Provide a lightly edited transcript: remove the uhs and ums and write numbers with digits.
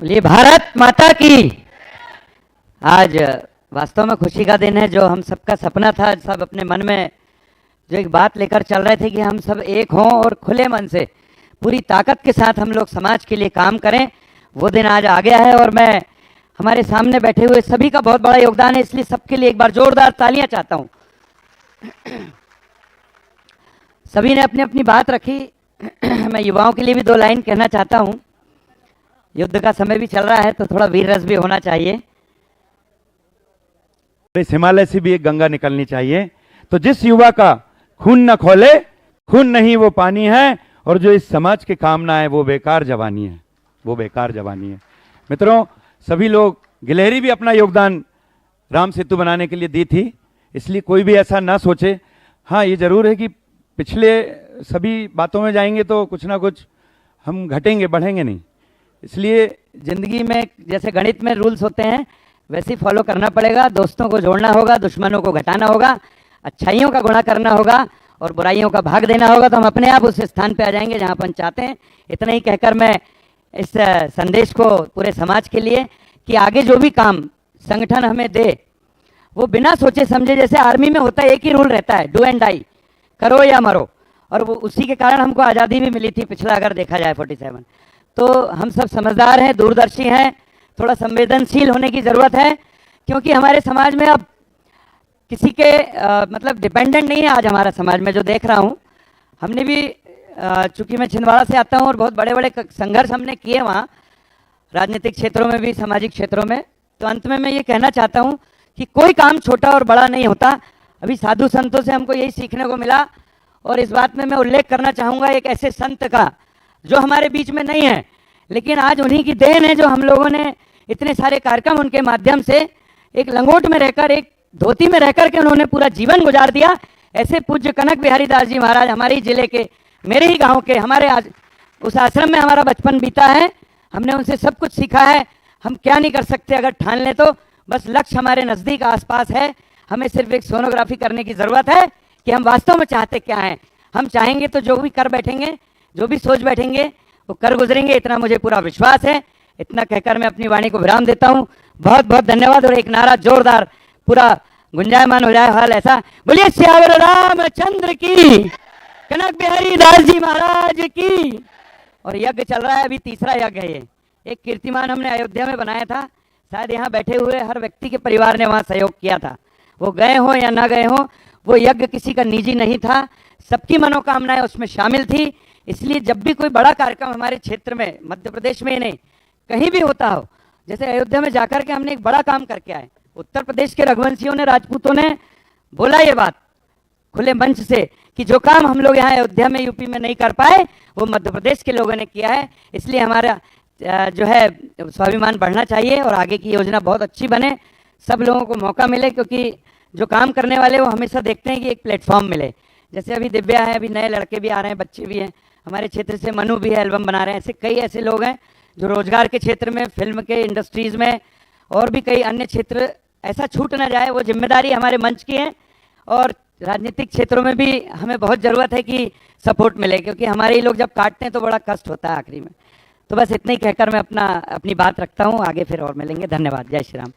बोलिए भारत माता की। आज वास्तव में खुशी का दिन है। जो हम सबका सपना था, सब अपने मन में जो एक बात लेकर चल रहे थे कि हम सब एक हों और खुले मन से पूरी ताकत के साथ हम लोग समाज के लिए काम करें, वो दिन आज आ गया है। और मैं हमारे सामने बैठे हुए सभी का बहुत बड़ा योगदान है, इसलिए सबके लिए एक बार जोरदार तालियां चाहता हूं। सभी ने अपनी अपनी बात रखी। मैं युवाओं के लिए भी दो लाइन कहना चाहता हूं। युद्ध का समय भी चल रहा है तो थोड़ा वीर रस भी होना चाहिए। इस हिमालय से भी एक गंगा निकलनी चाहिए। तो जिस युवा का खून न खोले, खून नहीं वो पानी है, और जो इस समाज के काम ना है वो बेकार जवानी है, वो बेकार जवानी है। मित्रों, सभी लोग, गिलहरी भी अपना योगदान राम सेतु बनाने के लिए दी थी, इसलिए कोई भी ऐसा ना सोचे। हाँ, ये जरूर है कि पिछले सभी बातों में जाएंगे तो कुछ ना कुछ हम घटेंगे, बढ़ेंगे नहीं। इसलिए जिंदगी में जैसे गणित में रूल्स होते हैं वैसे ही फॉलो करना पड़ेगा। दोस्तों को जोड़ना होगा, दुश्मनों को घटाना होगा, अच्छाइयों का गुणा करना होगा और बुराइयों का भाग देना होगा, तो हम अपने आप उस स्थान पे आ जाएंगे जहां अपन चाहते हैं। इतना ही कहकर मैं इस संदेश को पूरे समाज के लिए कि आगे जो भी काम संगठन हमें दे वो बिना सोचे समझे, जैसे आर्मी में होता है एक ही रूल रहता है, डू एंड डाई, करो या मरो, और वो उसी के कारण हमको आज़ादी भी मिली थी पिछला अगर देखा जाए 47। तो हम सब समझदार हैं, दूरदर्शी हैं, थोड़ा संवेदनशील होने की ज़रूरत है, क्योंकि हमारे समाज में अब किसी के मतलब डिपेंडेंट नहीं है। आज हमारा समाज में जो देख रहा हूँ, हमने भी चूंकि मैं छिंदवाड़ा से आता हूँ और बहुत बड़े बड़े संघर्ष हमने किए वहाँ, राजनीतिक क्षेत्रों में भी, सामाजिक क्षेत्रों में। तो अंत में मैं ये कहना चाहता हूँ कि कोई काम छोटा और बड़ा नहीं होता। अभी साधु संतों से हमको यही सीखने को मिला, और इस बात में मैं उल्लेख करना चाहूँगा एक ऐसे संत का जो हमारे बीच में नहीं है, लेकिन आज उन्हीं की देन है जो हम लोगों ने इतने सारे कार्यक्रम उनके माध्यम से, एक लंगोट में रहकर, एक धोती में रहकर के उन्होंने पूरा जीवन गुजार दिया। ऐसे पूज्य कनक बिहारी दास जी महाराज हमारे ही जिले के, मेरे ही गांव के, हमारे उस आश्रम में हमारा बचपन बीता है। हमने उनसे सब कुछ सीखा है। हम क्या नहीं कर सकते अगर ठान लें तो। बस लक्ष्य हमारे नज़दीक आसपास है, हमें सिर्फ एक सोनोग्राफी करने की ज़रूरत है कि हम वास्तव में चाहते क्या हैं। हम चाहेंगे तो जो भी कर बैठेंगे, जो भी सोच बैठेंगे वो कर गुजरेंगे, इतना मुझे पूरा विश्वास है। इतना कहकर मैं अपनी वाणी को विराम देता हूँ। बहुत बहुत धन्यवाद। और एक नारा जोरदार पूरा गुंजायमान हो जाए हाल ऐसा, बोलिए श्यावर रामचंद्र की, कनक बिहारी दास जी महाराज की। और यज्ञ चल रहा है, अभी तीसरा यज्ञ है ये। एक कीर्तिमान हमने अयोध्या में बनाया था, शायद यहाँ बैठे हुए हर व्यक्ति के परिवार ने वहाँ सहयोग किया था। वो गए हो या ना गए हो, वो यज्ञ किसी का निजी नहीं था, सबकी मनोकामनाएं उसमें शामिल थी। इसलिए जब भी कोई बड़ा कार्यक्रम हमारे क्षेत्र में, मध्य प्रदेश में ही नहीं कहीं भी होता हो, जैसे अयोध्या में जाकर के हमने एक बड़ा काम करके आए। उत्तर प्रदेश के रघुवंशियों ने, राजपूतों ने बोला ये बात खुले मंच से कि जो काम हम लोग यहाँ अयोध्या में, यूपी में नहीं कर पाए, वो मध्य प्रदेश के लोगों ने किया है। इसलिए हमारा जो है स्वाभिमान बढ़ना चाहिए और आगे की योजना बहुत अच्छी बने, सब लोगों को मौका मिले, क्योंकि जो काम करने वाले वो हमेशा देखते हैं कि एक प्लेटफॉर्म मिले। जैसे अभी दिव्या है, अभी नए लड़के भी आ रहे हैं, बच्चे भी हैं हमारे क्षेत्र से, मनु भी है, एल्बम बना रहे हैं। ऐसे कई ऐसे लोग हैं जो रोजगार के क्षेत्र में, फिल्म के इंडस्ट्रीज में और भी कई अन्य क्षेत्र, ऐसा छूट ना जाए, वो जिम्मेदारी हमारे मंच की है। और राजनीतिक क्षेत्रों में भी हमें बहुत ज़रूरत है कि सपोर्ट मिले, क्योंकि हमारे ही लोग जब काटते हैं तो बड़ा कष्ट होता है आखिरी में। तो बस इतना ही कहकर मैं अपनी बात रखता हूँ। आगे फिर और मिलेंगे। धन्यवाद। जय श्री राम।